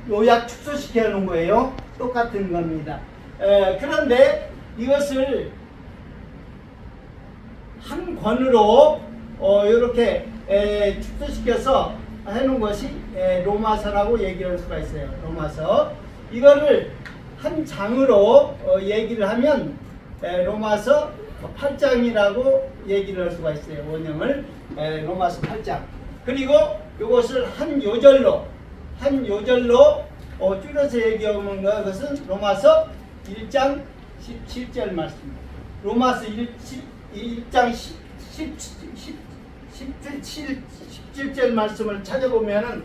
요약 축소시켜 놓은 거예요. 똑같은 겁니다. 그런데 이것을 한 권으로 이렇게 축소시켜서 해놓은 것이 로마서라고 얘기할 수가 있어요. 로마서. 이거를 한 장으로 얘기를 하면 로마서 8장이라고 얘기를 할 수가 있어요. 원형을 로마서 8장. 그리고 이것을 한 요절로 줄여서 얘기하는 것은 로마서 1장 17절 말씀입니다. 로마서 1장 17절 말씀을 찾아보면은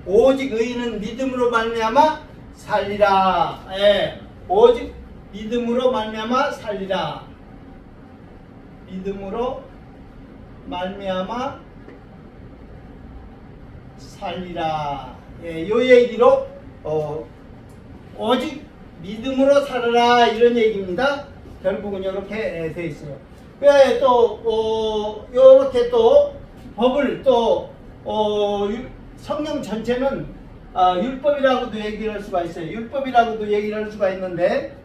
오직 의인은 믿음으로 말미암아 살리라. 오직 믿음으로 말미암아 살리라. 믿음으로 말미암아 살리라. 요 얘기로 오직 믿음으로 살아라 이런 얘기입니다. 결국은 이렇게 되어 있어요. 또 이렇게 또 법을 또 성경 전체는 율법이라고도 얘기를 할 수가 있어요. 율법이라고도 얘기를 할 수가 있는데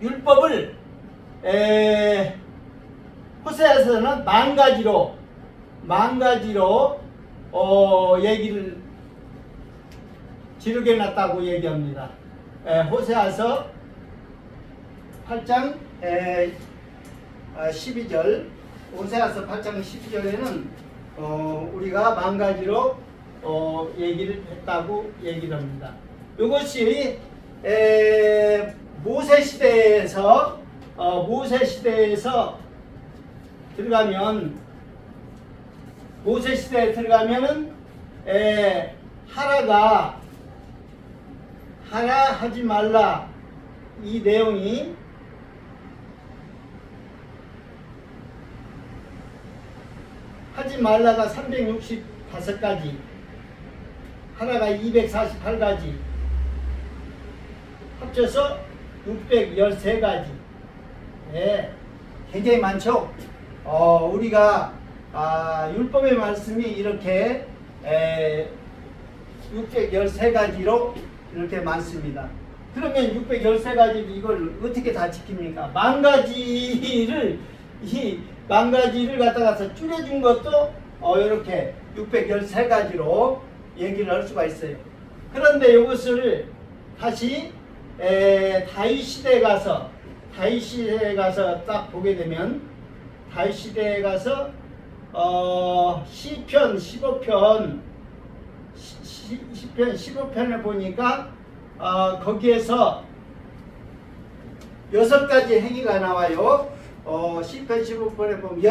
율법을 호세아서는 만 가지로 얘기를 지르게 놨다고 얘기합니다. 호세아서 8장 12절 호세아서 8장 12절에는 우리가 만 가지로 얘기를 했다고 얘기를 합니다. 이것이 모세 시대에서 들어가면 모세 시대에 들어가면은 하라 하지 말라 이 내용이 하지 말라가 365가지 하나가 248가지 합쳐서 613가지 굉장히 많죠. 우리가 율법의 말씀이 이렇게 613가지로 이렇게 많습니다. 그러면 613가지 이걸 어떻게 다 지킵니까? 만 가지를 갖다가서 줄여준 것도 이렇게 613가지로 얘기를 할 수가 있어요. 그런데 이것을 다시 다윗 시대에 가서 딱 보게 되면 다윗 시대에 가서 시편 15편을 보니까 거기에서 6가지 행위가 나와요. 시편 15편에 보면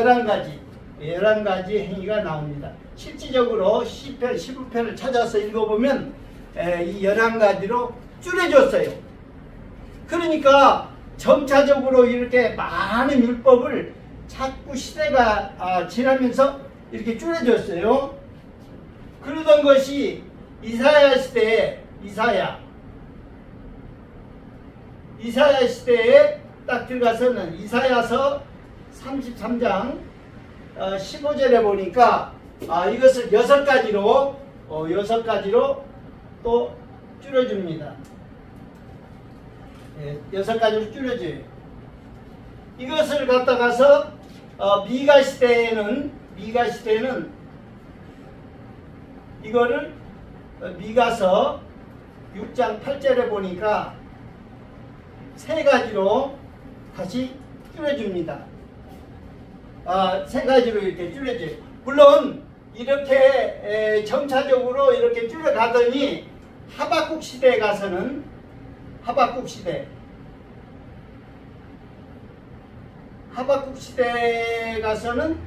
11가지 행위가 나옵니다. 실질적으로 시편 15편을 찾아서 읽어보면 이 11가지로 줄여줬어요. 그러니까 점차적으로 이렇게 많은 율법을 자꾸 시대가 지나면서 이렇게 줄여줬어요. 그러던 것이 이사야 시대에 이사야 시대에 딱 들어가서는 이사야서 33장 15절에 보니까 이것을 6가지로 또 줄여줍니다. 6가지로 줄여줘요. 이것을 갖다가서 미가 시대에는 이거를 미가서 6장 8절에 보니까 3가지로 다시 줄여줍니다. 3가지로 이렇게 줄여줘요. 물론 이렇게 점차적으로 이렇게 줄여가더니 하박국 시대에 가서는 하박국 시대에 가서는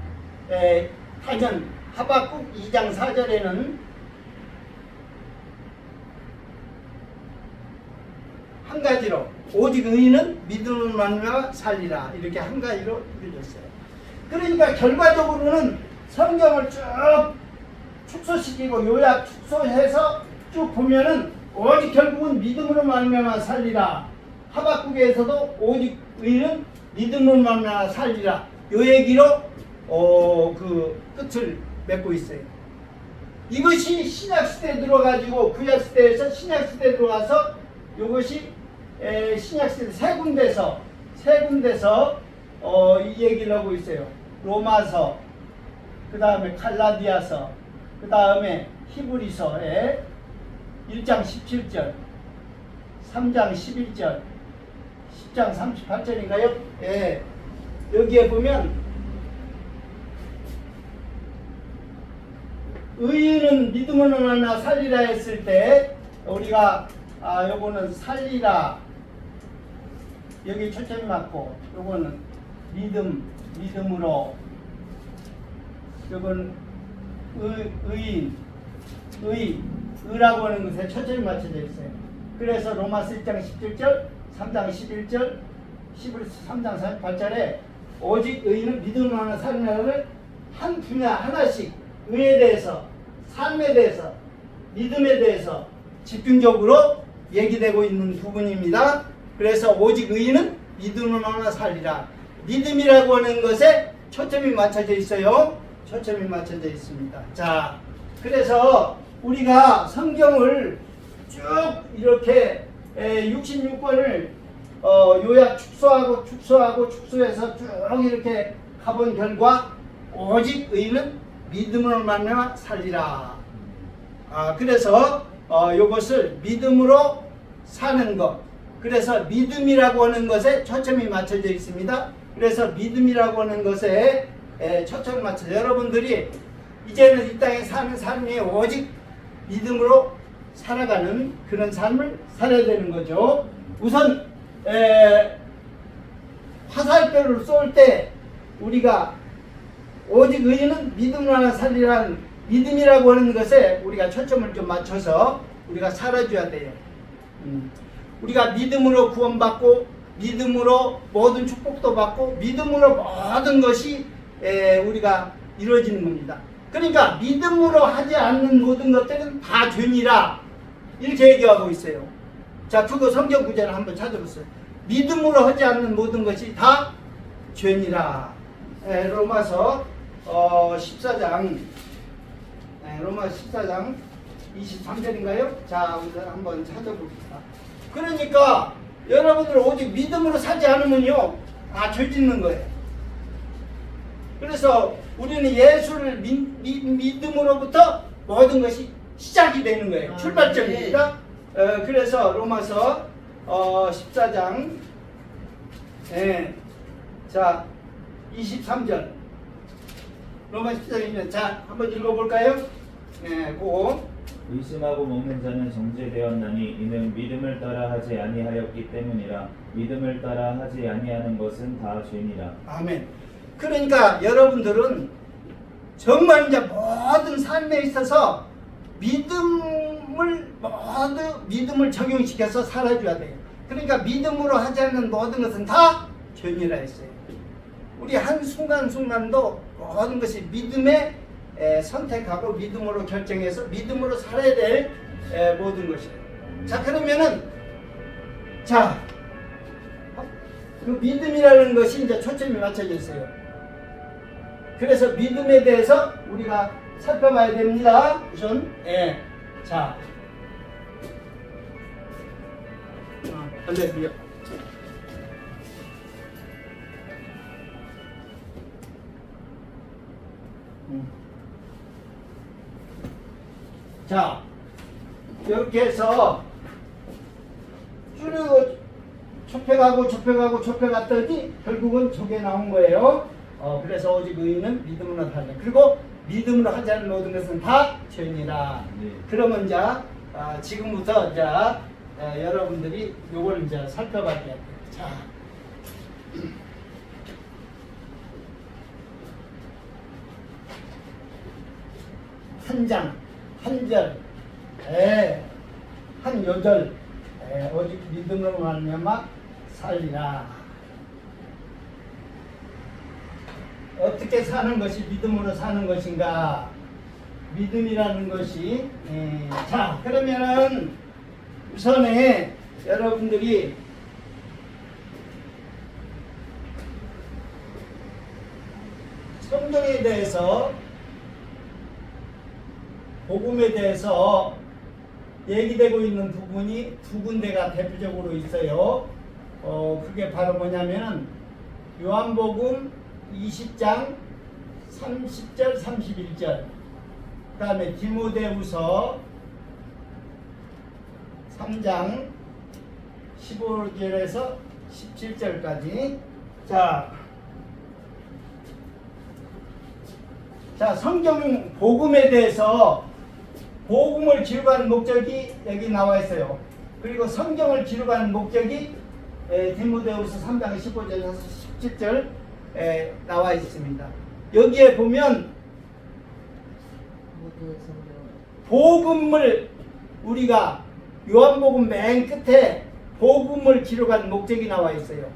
단연 하박국 2장 4절에는 한 가지로 오직 의인은 믿음으로 말미암아 살리라 이렇게 한 가지로 줄여졌어요. 그러니까 결과적으로는 성경을 쭉 축소시키고 요약 축소해서 쭉 보면은 오직 결국은 믿음으로 말미암아 살리라. 하박국에서도 오직 의인은 믿음으로 말미암아 살리라. 요 얘기로 그 끝을 맺고 있어요. 이것이 신약시대에 들어가지고 구약시대에서 신약시대에 들어와서 이것이 신약시대 세 군데서 이 얘기를 하고 있어요. 로마서, 그 다음에 갈라디아서, 그 다음에 히브리서에 1장 17절, 3장 11절, 10장 38절인가요? 예. 여기에 보면 의인은 믿음으로 하나 살리라 했을 때 우리가 요거는 살리라 여기 초점이 맞고 요거는 믿음으로 요건 의인 의라고 하는 것에 초점이 맞춰져 있어요. 그래서 로마서 1장 17절 3장 11절 3장 38절에 오직 의인은 믿음으로 하나 살리라를 한 분야 하나씩 의에 대해서 삶에 대해서 믿음에 대해서 집중적으로 얘기되고 있는 부분입니다. 그래서 오직 의인은 믿음으로 하나 살리라. 믿음이라고 하는 것에 초점이 맞춰져 있어요. 초점이 맞춰져 있습니다. 자, 그래서 우리가 성경을 쭉 이렇게 66권을 요약 축소해서 쭉 이렇게 가본 결과 오직 의인은 믿음으로 말미암아 살리라. 그래서 이것을 믿음으로 사는 것. 그래서 믿음이라고 하는 것에 초점이 맞춰져 있습니다. 그래서 믿음이라고 하는 것에 초점을 맞춰 여러분들이 이제는 이 땅에 사는 삶이 오직 믿음으로 살아가는 그런 삶을 살아야 되는 거죠. 우선 화살표를 쏠 때 우리가 오직 의인은 믿음으로 하나 살리라는 믿음이라고 하는 것에 우리가 초점을 좀 맞춰서 우리가 살아줘야 돼요. 우리가 믿음으로 구원받고 믿음으로 모든 축복도 받고 믿음으로 모든 것이 우리가 이루어지는 겁니다. 그러니까 믿음으로 하지 않는 모든 것들은 다 죄니라 이렇게 얘기하고 있어요. 자, 그거 성경 구절을 한번 찾아보세요. 믿음으로 하지 않는 모든 것이 다 죄니라. 로마서 14장 로마서 14장 23절인가요? 자, 우리 한번 찾아봅시다. 그러니까 여러분들 오직 믿음으로 살지 않으면요 다 죄 짓는 거예요. 그래서 우리는 예수를 믿음으로부터 모든 것이 시작이 되는 거예요. 출발점입니다. 그래서 로마서 14장 자 23절 로마 14장입니다. 자, 한번 읽어볼까요? 그거 의심하고 먹는 자는 정죄되었나니 이는 믿음을 따라 하지 아니하였기 때문이라. 믿음을 따라 하지 아니하는 것은 다 죄니라. 아멘. 그러니까 여러분들은 정말 이제 모든 삶에 있어서 믿음을 적용시켜서 살아줘야 돼요. 그러니까 믿음으로 하지 않는 모든 것은 다 죄니라 했어요. 우리 한 순간순간도 모든 것이 믿음에 선택하고 믿음으로 결정해서 믿음으로 살아야 될 모든 것이에요. 자, 그러면은 그 믿음이라는 것이 이제 초점이 맞춰져 있어요. 그래서 믿음에 대해서 우리가 살펴봐야 됩니다. 우선 자, 할렐루야. 자, 이렇게 해서 쭉 좁혀갔더니 결국은 저게 나온 거예요. 그래서 오직 의인은 믿음으로 살다. 그리고 믿음으로 하지 않는 모든 것은 다 죄니라. 그러면 이제 지금부터 이제 여러분들이 요걸 이제 살펴봐야 돼요. 자, 한 장, 한 절, 한 요절, 오직 믿음으로 말미암아 살리라. 어떻게 사는 것이 믿음으로 사는 것인가? 믿음이라는 것이 자, 그러면은 우선에 여러분들이 성경에 대해서 복음에 대해서 얘기되고 있는 부분이 두 군데가 대표적으로 있어요. 그게 바로 뭐냐면은 요한복음 20장 30절 31절, 그 다음에 디모데후서 3장 15절에서 17절까지. 자, 성경 복음에 대해서 복음을 기록하는 목적이 여기 나와 있어요. 그리고 성경을 기록하는 목적이 디모데후서 3장 15절에서 17절 나와 있습니다. 여기에 보면 복음을 우리가 요한복음 맨 끝에 복음을 기록한 목적이 나와 있어요.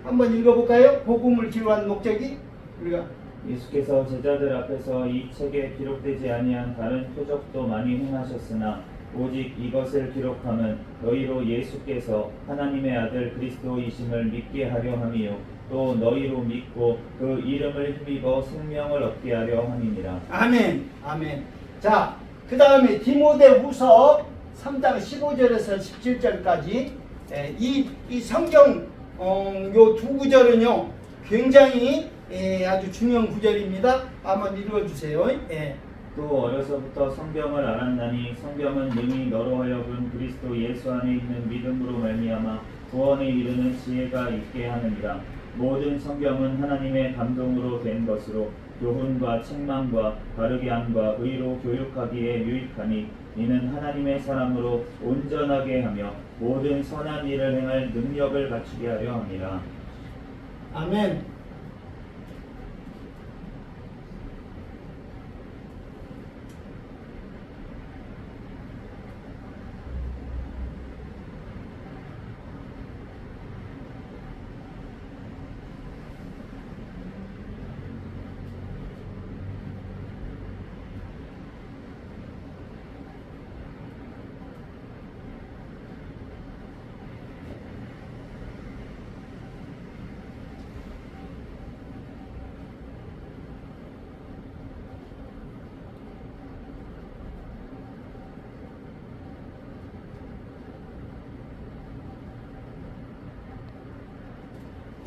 한번 읽어볼까요? 복음을 기록한 목적이 우리가 예수께서 제자들 앞에서 이 책에 기록되지 아니한 다른 표적도 많이 행하셨으나 오직 이것을 기록함은 너희로 예수께서 하나님의 아들 그리스도이심을 믿게 하려 함이요 또 너희로 믿고 그 이름을 힘입어 생명을 얻게 하려 함이니라. 아멘. 아멘. 자, 그 다음에 디모데후서 3장 15절에서 17절까지 이 성경 요 두 구절은요 굉장히 아주 중요한 구절입니다. 한번 읽어주세요. 또 어려서부터 성경을 알았나니 성경은 능히 너로 하여금 그리스도 예수 안에 있는 믿음으로 말미암아 구원에 이르는 지혜가 있게 하느니라. 모든 성경은 하나님의 감동으로 된 것으로 교훈과 책망과 바르게 함과 의로 교육하기에 유익하니 이는 하나님의 사람으로 온전하게 하며 모든 선한 일을 행할 능력을 갖추게 하려 함이라. 아멘.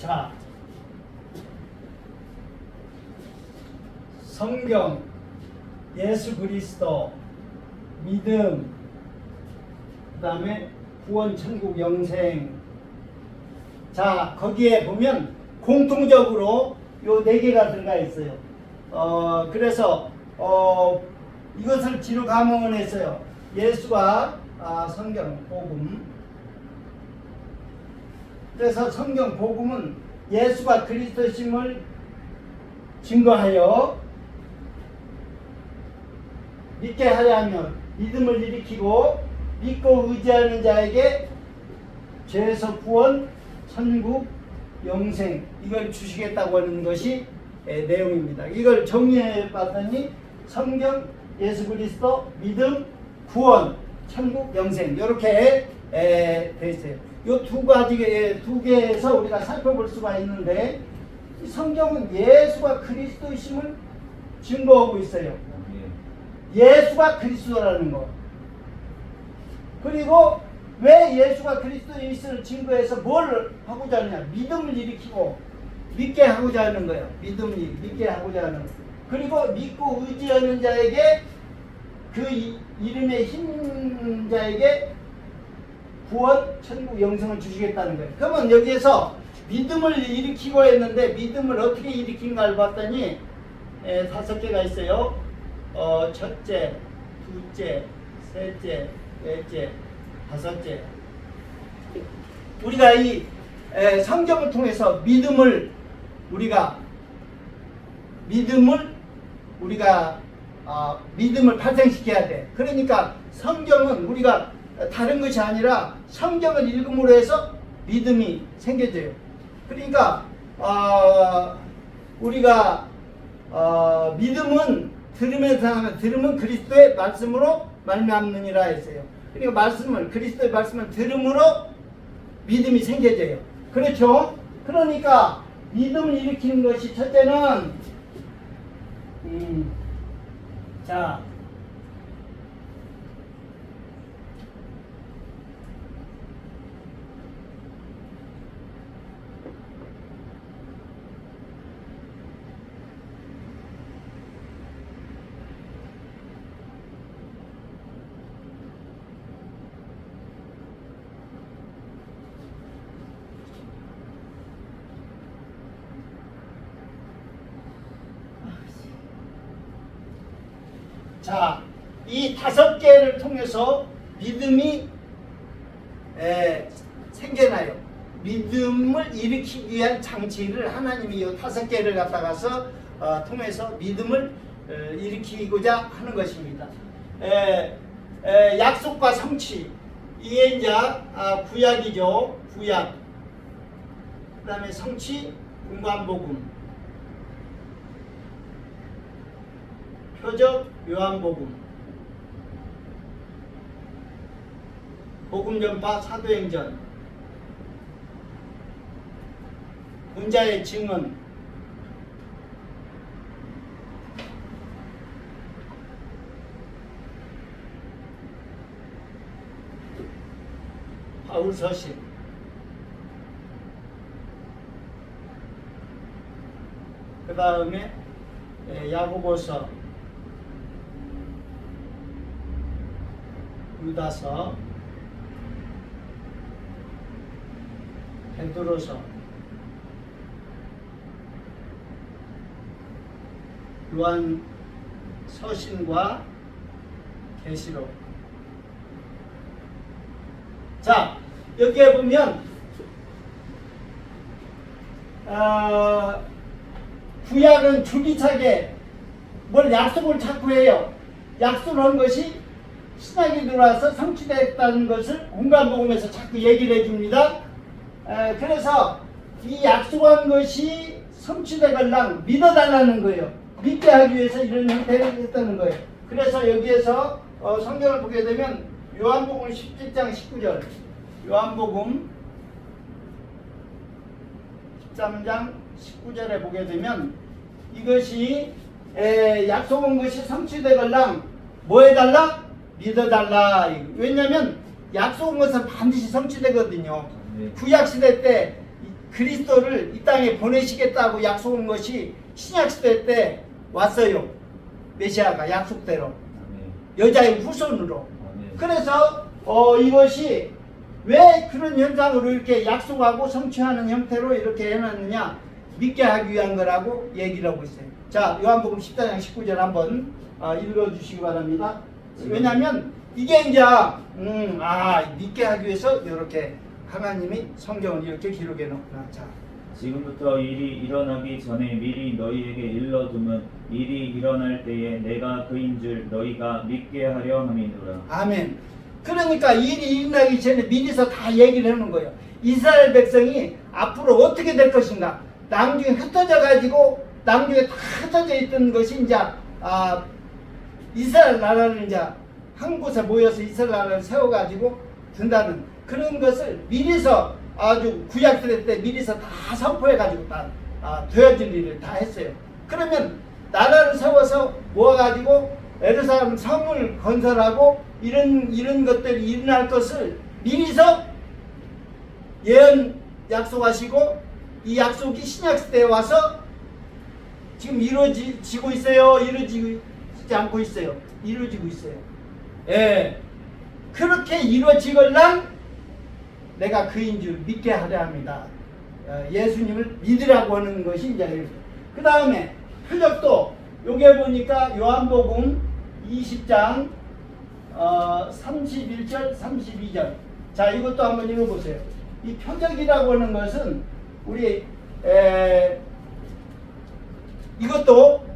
자, 성경, 예수 그리스도, 믿음, 그 다음에 구원, 천국, 영생. 자, 거기에 보면 공통적으로 요 네 개가 들어가 있어요. 그래서 이것을 기록하면 했어요. 예수와 성경, 복음. 그래서 성경 복음은 예수가 그리스도심을 증거하여 믿게 하려 하며 믿음을 일으키고 믿고 의지하는 자에게 죄에서 구원, 천국, 영생 이걸 주시겠다고 하는 것이 내용입니다. 이걸 정리해 봤더니 성경, 예수 그리스도, 믿음, 구원, 천국, 영생 이렇게 돼 있어요. 이 두 개에서 우리가 살펴볼 수가 있는데 성경은 예수가 그리스도이심을 증거하고 있어요. 예수가 그리스도라는 거. 그리고 왜 예수가 그리스도이심을 증거해서 뭘 하고자 하느냐? 믿음을 일으키고 믿게 하고자 하는 거예요. 믿음이 믿게 하고자 하는 거. 그리고 믿고 의지하는 자에게 그 이름의 힘 자에게 구원, 천국, 영생을 주시겠다는 거예요. 그러면 여기에서 믿음을 일으키고 했는데 믿음을 어떻게 일으킨가를 봤더니 5개가 있어요. 첫째, 둘째, 셋째, 넷째, 다섯째. 우리가 이 성경을 통해서 믿음을 발생시켜야 돼. 그러니까 성경은 우리가 다른 것이 아니라 성경을 읽음으로 해서 믿음이 생겨져요. 그러니까 우리가 믿음은 들으면서 하면 들으면 그리스도의 말씀으로 말미암느니라 했어요. 그러니까 그리스도의 말씀을 들음으로 믿음이 생겨져요. 그렇죠? 그러니까 믿음을 일으키는 것이 첫째는 자 자, 이 5개를 통해서 믿음이 생겨나요. 믿음을 일으키기 위한 장치를 하나님이 이 5개를 갖다가서 통해서 믿음을 일으키고자 하는 것입니다. 약속과 성취, 이게 이제 구약이죠. 구약. 그 다음에 성취, 분관복음, 표적, 요한복음, 복음전파, 사도행전, 군자의 증언, 바울 서신, 그 다음에 야고보서, 유다서, 베드로서, 요한 서신과 계시록. 자, 여기에 보면 구약은 줄기차게 뭘 약속을 자꾸 해요. 약속한 것이 신약이 들어와서 성취됐다는 것을 공간복음에서 자꾸 얘기를 해줍니다. 그래서 이 약속한 것이 성취되걸랑 믿어달라는 거예요. 믿게 하기 위해서 이런 형태를 했다는 거예요. 그래서 여기에서 성경을 보게 되면 요한복음 17장 19절, 요한복음 13장 19절에 보게 되면 이것이 약속한 것이 성취되걸랑 뭐 해달라? 믿어달라. 왜냐하면 약속한 것은 반드시 성취되거든요. 구약시대 때 그리스도를 이 땅에 보내시겠다고 약속한 것이 신약시대 때 왔어요. 메시아가 약속대로 여자의 후손으로. 그래서 이것이 왜 그런 현상으로 이렇게 약속하고 성취하는 형태로 이렇게 해놨느냐, 믿게 하기 위한 거라고 얘기를 하고 있어요. 자, 요한복음 14장 19절 한번 읽어주시기 바랍니다. 왜냐하면 이게 이제 믿게 하기 위해서 이렇게 하나님이 성경을 이렇게 기록해 놓구나. 자, 지금부터 일이 일어나기 전에 미리 너희에게 일러두면 일이 일어날 때에 내가 그인 줄 너희가 믿게 하려 함이노라. 아멘. 그러니까 일이 일어나기 전에 미리서 다 얘기를 해놓은 거예요. 이스라엘 백성이 앞으로 어떻게 될 것인가. 낭중에 흩어져 가지고 낭중에 다 흩어져 있던 것이 이제 이스라엘 나라를 이제 한 곳에 모여서 이스라엘 나라를 세워가지고 든다는 그런 것을 미리서 아주 구약시대 때 미리서 다 선포해가지고 다 되어질 일을 다 했어요. 그러면 나라를 세워서 모아가지고 예루살렘 성을 건설하고 이런 것들이 일어날 것을 미리서 예언 약속하시고 이 약속이 신약시대에 와서 지금 이루어지고 있어요. 이루어지지 않고 있어요. 이루어지고 있어요. 예, 그렇게 이루어지걸랑 내가 그인 줄 믿게 하려 합니다. 예수님을 믿으라고 하는 것이 이제 그 다음에 표적도 요게 보니까 요한복음 20장 31절 32절. 자, 이것도 한번 읽어보세요. 이 표적이라고 하는 것은 우리 이것도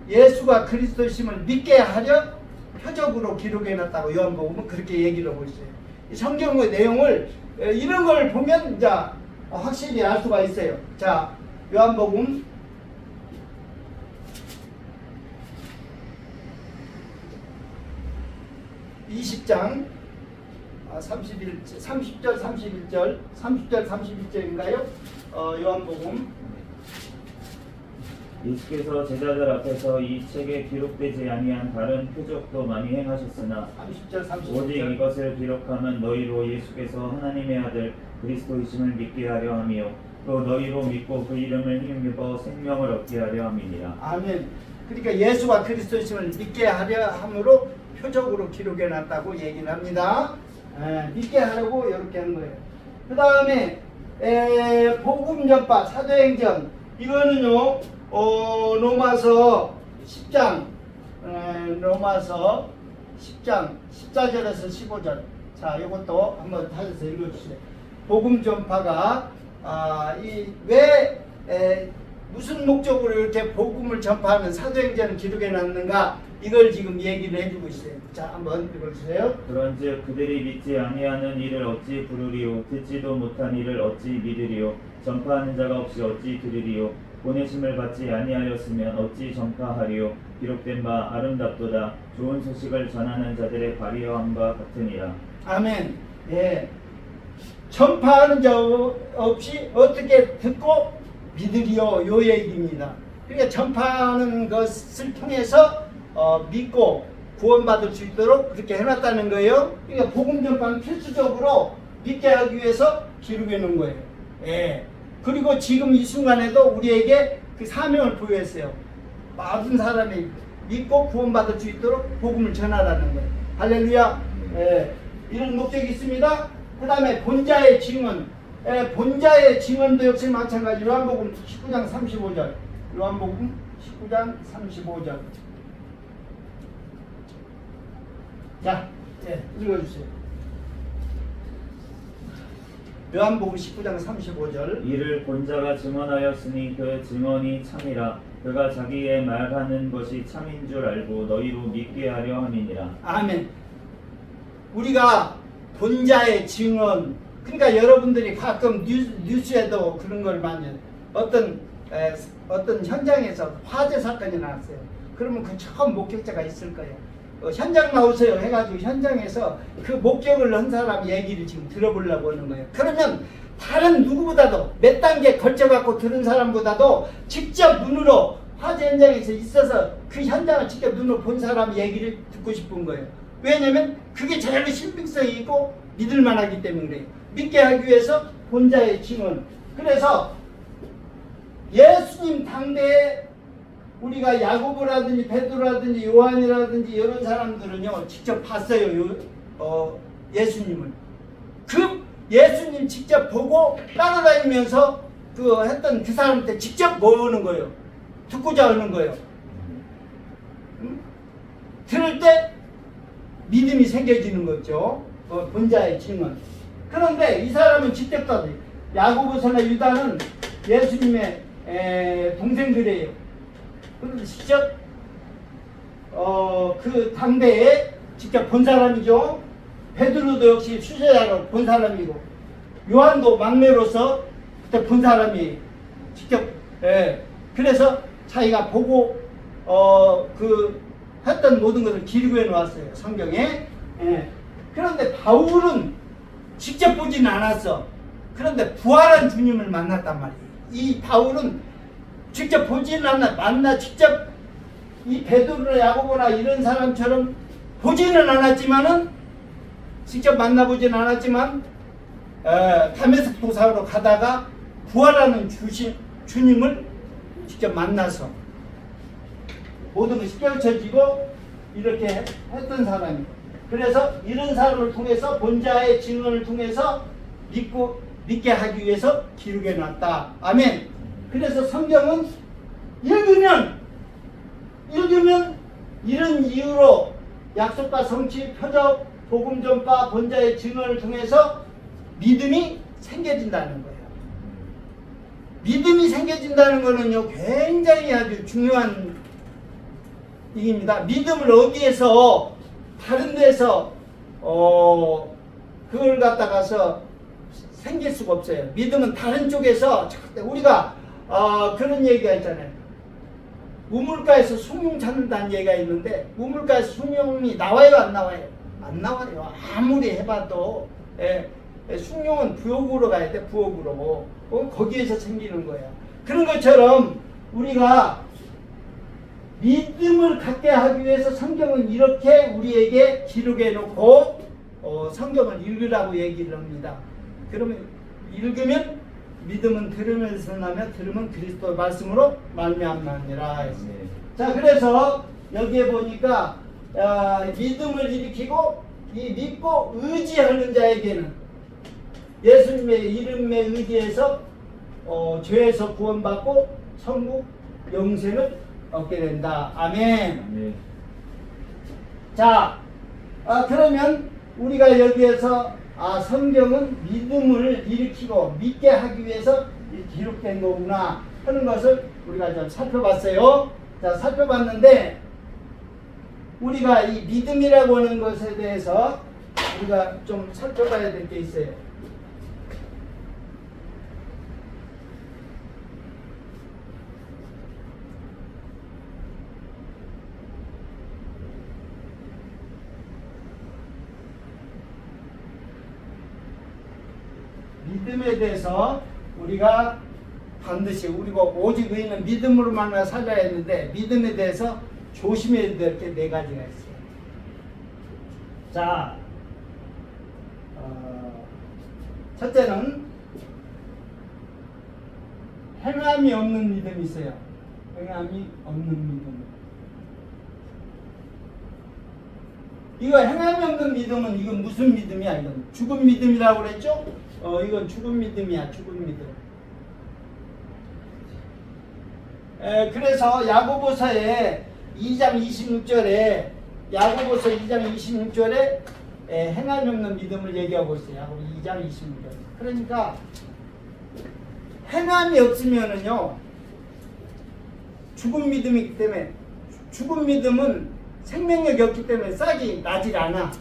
예수가 그리스도심을 믿게 하려 표적으로 기록해놨다고 요한복음은 그렇게 얘기를 하고 있어요. 성경의 내용을 이런 걸 보면 이제 확실히 알 수가 있어요. 자, 요한복음 20장 30절 31절 30절 31절인가요? 요한복음 예수께서 제자들 앞에서 이 책에 기록되지 아니한 다른 표적도 많이 행하셨으나 30절 31절 오직 이것을 기록하면 너희로 예수께서 하나님의 아들 그리스도이심을 믿게 하려 함이요 또 너희로 믿고 그 이름을 힘입어 생명을 얻게 하려 함이니라. 아멘. 그러니까 예수가 그리스도이심을 믿게 하려 함으로 표적으로 기록해 놨다고 얘기를 합니다. 믿게 하려고 이렇게 한 거예요. 그 다음에 복음 전파 사도행전 이거는요 로마서 10장 로마서 10장 14절에서 15절. 자, 이것도 한번 찾아서 읽어주세요. 복음 전파가 무슨 목적으로 이렇게 복음을 전파하는 사도행전을 기록해 놨는가, 이걸 지금 얘기를 해주고 있어요. 자, 한번 읽어주세요. 그런즉 그들이 믿지 아니하는 이를 어찌 부르리요 듣지도 못한 이를 어찌 믿으리요 전파하는 자가 없이 어찌 들으리요 보내심을 받지 아니하였으면 어찌 전파하리요 기록된 바 아름답도다 좋은 소식을 전하는 자들의 발휘함과 같으니라. 아멘. 예. 전파하는 자 없이 어떻게 듣고 믿으리요, 요 얘기입니다. 그러니까 전파하는 것을 통해서 믿고 구원받을 수 있도록 그렇게 해놨다는 거예요. 그러니까 복음 전파는 필수적으로 믿게 하기 위해서 기록해 놓은 거예요. 예. 그리고 지금 이 순간에도 우리에게 그 사명을 부여했어요. 모든 사람이 믿고 구원받을 수 있도록 복음을 전하라는 거예요. 할렐루야. 예. 이런 목적이 있습니다. 그 다음에 본자의 증언. 본자의 증언도 역시 마찬가지. 요한복음 19장 35절. 요한복음 19장 35절. 자, 읽어주세요. 요한복음 19장 35절. 이를 본자가 증언하였으니 그 증언이 참이라 그가 자기의 말하는 것이 참인 줄 알고 너희로 믿게 하려 함이니라. 아멘. 우리가 본자의 증언, 그러니까 여러분들이 가끔 뉴스에도 그런 걸 많이 어떤 현장에서 화재 사건이 나왔어요. 그러면 그 처음 목격자가 있을 거예요. 현장 나오세요 해가지고 현장에서 그 목격을 한 사람 얘기를 지금 들어보려고 하는 거예요. 그러면 다른 누구보다도 몇 단계 걸쳐갖고 들은 사람보다도 직접 눈으로 화재 현장에서 있어서 그 현장을 직접 눈으로 본 사람 얘기를 듣고 싶은 거예요. 왜냐면 그게 제일 신빙성이 있고 믿을만하기 때문에 그래요. 믿게 하기 위해서 본자의 증언. 그래서 예수님 당대에 우리가 야고보라든지 베드로라든지 요한이라든지 이런 사람들은요 직접 봤어요. 예수님을. 그 예수님 직접 보고 따라다니면서 했던 그 사람한테 직접 모으는 거예요. 듣고자 하는 거예요. 들을 때 믿음이 생겨지는 거죠. 본자의 증언. 그런데 이 사람은 직접 따지. 야고보서나 유다는 예수님의 동생들이에요. 그런데 직접 그 당대에 직접 본 사람이죠. 베드로도 역시 수제자로 본 사람이고 요한도 막내로서 그때 본 사람이 직접. 그래서 자기가 보고 했던 모든 것을 기록해 놓았어요. 성경에. 그런데 바울은 직접 보지는 않았어. 그런데 부활한 주님을 만났단 말이에요. 이 바울은 직접 보지는 않았나 직접 이 베드로나 야고보나 이런 사람처럼 보지는 않았지만은 직접 만나보지는 않았지만 다메섹 도상으로 가다가 부활하는 주님을 직접 만나서 모든 것이 펼쳐지고 이렇게 했던 사람이에요. 그래서 이런 사람을 통해서 본자의 증언을 통해서 믿게 하기 위해서 기록해 놨다. 아멘. 그래서 성경은 읽으면 이런 이유로 약속과 성취, 표적, 복음 전파, 본자의 증언을 통해서 믿음이 생겨진다는 거예요. 믿음이 생겨진다는 거는요 굉장히 아주 중요한 얘기입니다. 믿음을 어디에서 다른 데서 그걸 갖다가서 생길 수가 없어요. 믿음은 다른 쪽에서 우리가 그런 얘기가 있잖아요. 우물가에서 숭늉 찾는다는 얘기가 있는데 우물가에서 숭늉이 나와요 안 나와요? 안 나와요. 아무리 해봐도. 숭늉은 부엌으로 가야 돼. 부엌으로. 거기에서 생기는 거예요. 그런 것처럼 우리가 믿음을 갖게 하기 위해서 성경은 이렇게 우리에게 기록해 놓고 성경을 읽으라고 얘기를 합니다. 그러면 읽으면 믿음은 들으면서 나며 들으면 그리스도의 말씀으로 말미암느니라. 자, 그래서 여기에 보니까 믿음을 일으키고 이 믿고 의지하는 자에게는 예수님의 이름에 의지해서 죄에서 구원받고 천국 영생을 얻게 된다. 아멘. 자, 그러면 우리가 여기에서 성경은 믿음을 일으키고 믿게 하기 위해서 기록된 거구나 하는 것을 우리가 좀 살펴봤어요. 자, 살펴봤는데 우리가 이 믿음이라고 하는 것에 대해서 우리가 좀 살펴봐야 될 게 있어요. 믿음에 대해서 우리가 반드시 우리가 오직 의인은 믿음으로만 살아야 했는데 믿음에 대해서 조심해야 될 게 네 가지가 있어요. 자, 첫째는 행함이 없는 믿음이 있어요. 행함이 없는 믿음. 이거 행함이 없는 믿음은 이건 무슨 믿음이야? 이건 죽은 믿음이라고 그랬죠? 이건 죽은 믿음이야. 죽은 믿음. 그래서 야고보서에 2장 26절에 야고보서 2장 26절에 행함이 없는 믿음을 얘기하고 있어요. 야고보 2장 26절. 그러니까 행함이 없으면은요 죽은 믿음이기 때문에 죽은 믿음은 생명력이 없기 때문에 싹이 나질 않아.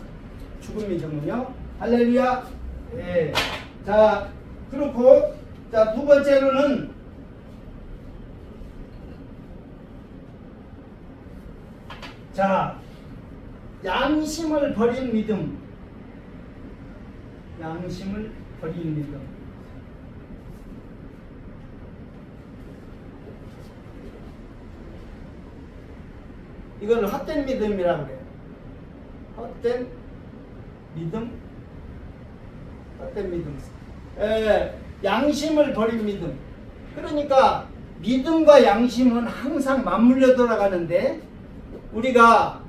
죽은 믿음은요. 할렐루야. 예. 자, 그렇고 자, 두 번째로는 자, 양심을 버린 믿음. 양심을 버린 믿음. 이걸 헛된 믿음이라고 그래요. 헛된 믿음. 헛된 믿음. 양심을 버린 믿음. 그러니까 믿음과 양심은 항상 맞물려 돌아가는데 우리가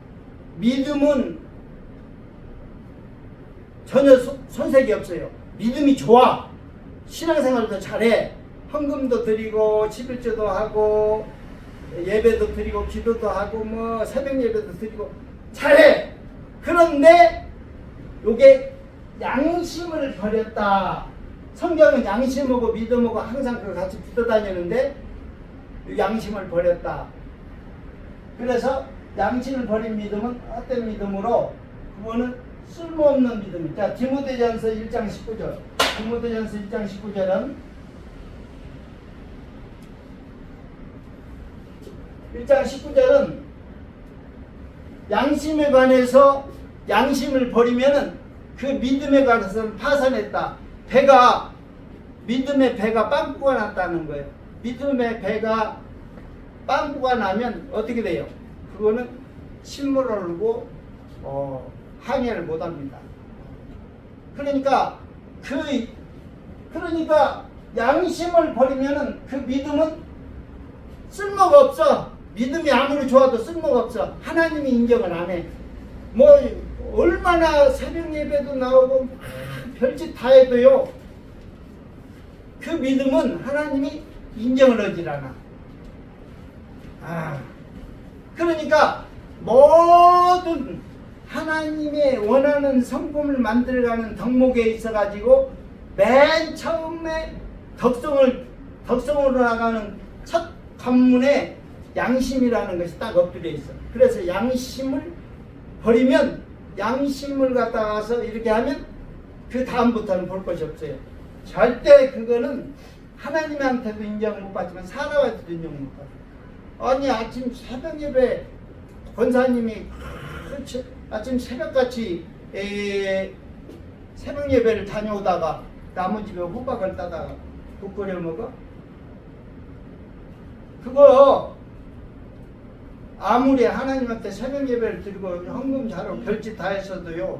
믿음은 전혀 손색이 없어요. 믿음이 좋아. 신앙생활도 잘해. 헌금도 드리고 11조도 하고 예배도 드리고 기도도 하고 뭐 새벽 예배도 드리고 잘해. 그런데 요게 양심을 버렸다. 성경은 양심하고 믿음하고 항상 그 같이 붙어 다니는데 양심을 버렸다. 그래서 양심을 버린 믿음은 헛된 믿음으로 그거는 쓸모없는 믿음이다. 자, 디모데전서 1장 19절. 디모데전서 1장 19절은 1장 19절은 양심에 관해서 양심을 버리면은 그 믿음에 관해서는 파산했다. 믿음의 배가 빵꾸가 났다는 거예요. 믿음의 배가 빵꾸가 나면 어떻게 돼요? 그거는 침몰을 하고 항해를 못합니다. 그러니까 양심을 버리면은 그 믿음은 쓸모가 없어. 믿음이 아무리 좋아도 쓸모가 없어. 하나님이 인정을 안 해. 뭐 얼마나 새벽 예배도 나오고 별짓 다 해도요. 그 믿음은 하나님이 인정을 하질 않아. 그러니까 모든 하나님의 원하는 성품을 만들어가는 덕목에 있어가지고 맨 처음에 덕성으로 나가는 첫 관문에 양심이라는 것이 딱 엎드려 있어. 그래서 양심을 버리면 양심을 갖다가서 이렇게 하면 그 다음부터는 볼 것이 없어요. 절대 그거는 하나님한테도 인정을 못 받지만 사람한테도 인정을 못 받아요. 아니 아침 새벽 예배 권사님이 아침 새벽같이 새벽 예배를 다녀오다가 남은 집에 호박을 따다가 국 끓여 먹어? 그거 아무리 하나님한테 새벽 예배를 드리고 헌금 잘하고 별짓 다 했어도요,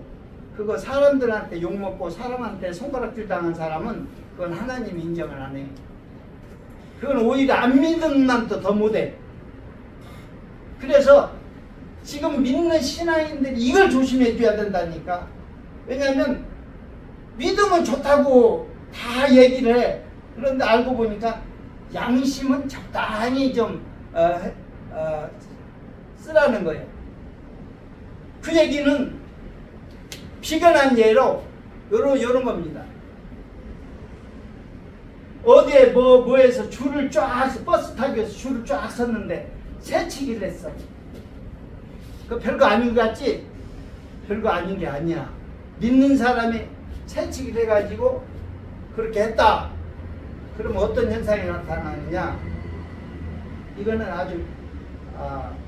그거 사람들한테 욕먹고 사람한테 손가락질 당한 사람은 그건 하나님이 인정을 안 해. 그건 오히려 안 믿음만 더 못해. 그래서 지금 믿는 신앙인들이 이걸 조심해 줘야 된다니까. 왜냐하면 믿음은 좋다고 다 얘기를 해. 그런데 알고 보니까 양심은 적당히 좀 쓰라는 거예요. 그 얘기는 비견한 예로 요런 겁니다. 어디에 뭐에서 줄을 쫙 버스 타기 위해서 줄을 쫙 섰는데 새치기를 했어. 그 별거 아닌 것 같지? 별거 아닌 게 아니야. 믿는 사람이 새치기를 해가지고 그렇게 했다. 그러면 어떤 현상이 나타나느냐? 이거는 아주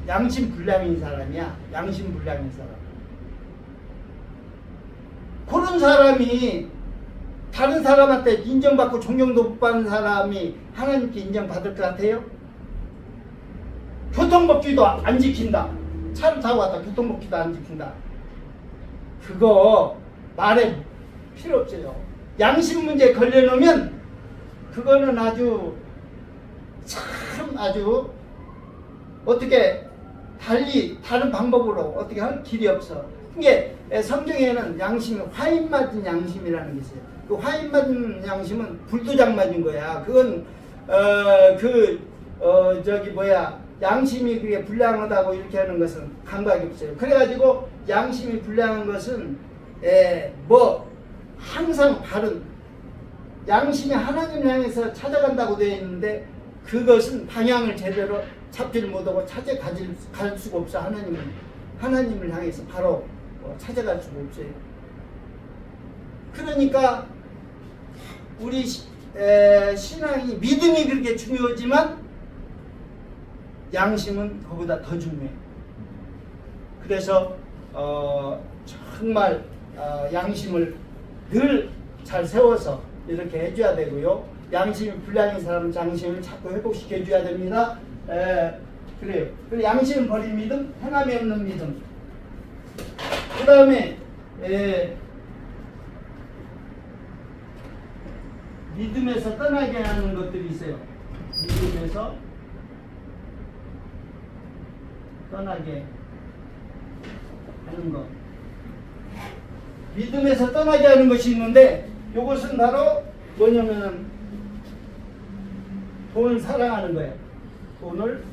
양심불량인 사람이야. 양심불량인 사람. 그런 사람이 다른 사람한테 인정받고 존경도 못 받는 사람이 하나님께 인정받을 것 같아요? 교통법규도 안 지킨다. 차를 타고 왔다 교통법규도 안 지킨다. 그거 말에 필요 없어요. 양심 문제에 걸려놓으면 그거는 아주 어떻게 달리 다른 방법으로 어떻게 할 길이 없어. 이게 성경에는 양심이 화인 맞은 양심이라는 게 있어요. 그 화인 맞은 양심은 불도장 맞은 거야. 그건 양심이 그게 불량하다고 이렇게 하는 것은 감각이 없어요. 그래가지고 양심이 불량한 것은 항상 바른 양심이 하나님을 향해서 찾아간다고 되어 있는데 그것은 방향을 제대로 잡지를 못하고 갈 수가 없어. 하나님을 향해서 바로 찾아갈 수가 없어요. 그러니까 우리 신앙이 믿음이 그렇게 중요하지만 양심은 그보다 더 중요해. 그래서 정말 양심을 늘 잘 세워서 이렇게 해줘야 되고요. 양심이 불량인 사람은 양심을 자꾸 회복시켜 줘야 됩니다. 그래요. 그리고 양심을 버린 믿음, 행함이 없는 믿음. 그 다음에 믿음에서 떠나게 하는 것들이 있어요. 믿음에서 떠나게 하는 것. 믿음에서 떠나게 하는 것이 있는데 이것은 바로 뭐냐면 돈을 사랑하는 거예요. 돈을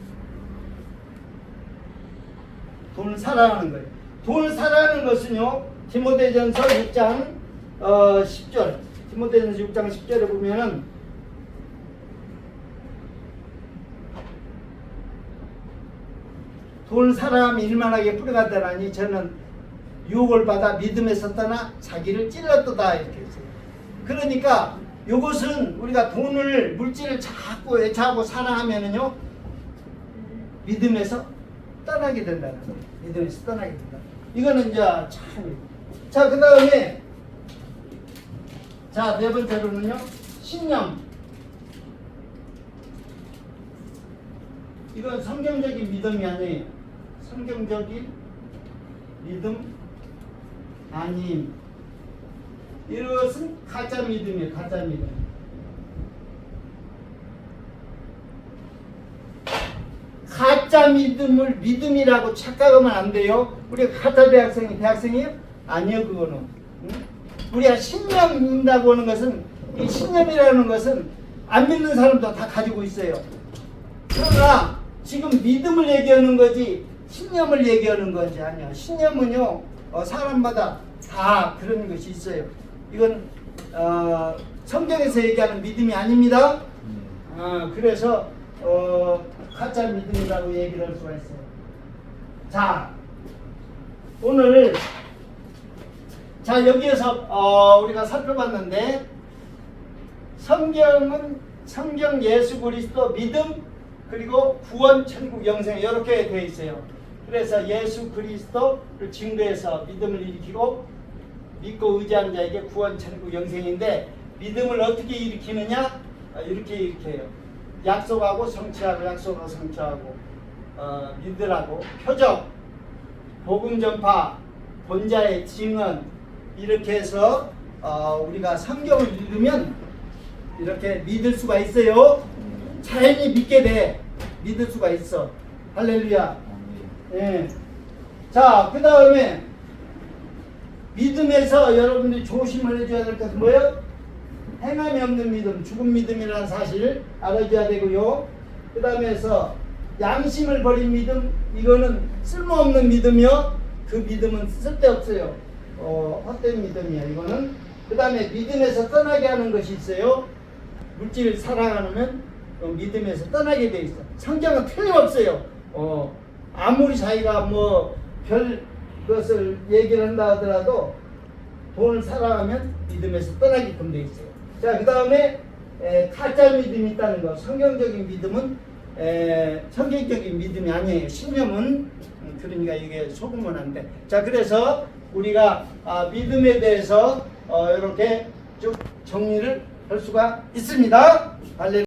사랑하는 거예요. 돈을 사랑하는 것은요. 디모데전서 6장 10절. 디모데전서 6장 10절에 보면은 돈을 사랑하면 일만하게 뿌려간다라니 저는 유혹을 받아 믿음에서 떠나 자기를 찔렀도다 이렇게 했어요. 그러니까 이것은 우리가 돈을 물질을 자꾸 애착하고 사랑하면은요 믿음에서 떠나게 된다는 거예요. 믿음에서 떠나게 된다. 이거는 이제 자 그 다음에 네 번째로는요 신념. 이건 성경적인 믿음이 아니에요. 성경적인 믿음 아님. 이것은 가짜 믿음이에요. 가짜 믿음. 가짜 믿음을 믿음이라고 착각하면 안 돼요. 우리가 가짜 대학생이에요? 아니요, 그거는. 응? 우리가 신념 믿는다고 하는 것은 이 신념이라는 것은 안 믿는 사람도 다 가지고 있어요. 그러나 지금 믿음을 얘기하는 거지 신념을 얘기하는 건지 아니야. 신념은요 사람마다 다 그런 것이 있어요. 이건 성경에서 얘기하는 믿음이 아닙니다. 그래서 가짜 믿음이라고 얘기를 할 수가 있어요. 자, 오늘 여기에서 우리가 살펴봤는데 성경 예수 그리스도 믿음 그리고 구원 천국 영생 이렇게 되어 있어요. 그래서 예수 그리스도를 증거해서 믿음을 일으키고 믿고 의지하는 자에게 구원 천국 영생인데 믿음을 어떻게 일으키느냐? 이렇게 일으켜요. 약속하고 성취하고 약속하고 성취하고 믿으라고 표적 복음 전파 본자의 증언 이렇게 해서 우리가 성경을 읽으면 이렇게 믿을 수가 있어요. 자연히 믿게 돼. 믿을 수가 있어. 할렐루야. 예. 자, 그 다음에 믿음에서 여러분들이 조심을 해줘야 될 것은 뭐예요? 행함이 없는 믿음, 죽은 믿음이라는 사실 알아줘야 되고요. 그 다음에서 양심을 버린 믿음, 이거는 쓸모없는 믿음이요. 그 믿음은 쓸데없어요. 헛된 믿음이야 이거는. 그 다음에 믿음에서 떠나게 하는 것이 있어요. 물질을 사랑하면 믿음에서 떠나게 돼 있어. 성경은 틀림없어요. 아무리 자기가 뭐 별 것을 얘기를 한다 하더라도 돈을 사랑하면 믿음에서 떠나게끔 돼 있어요. 자, 그 다음에 가짜 믿음이 있다는 거. 성경적인 믿음은 성경적인 믿음이 아니에요. 신념은 그러니까 이게 속으면 안 돼. 자, 그래서 우리가 믿음에 대해서 이렇게 쭉 정리를 할 수가 있습니다. 할렐루야.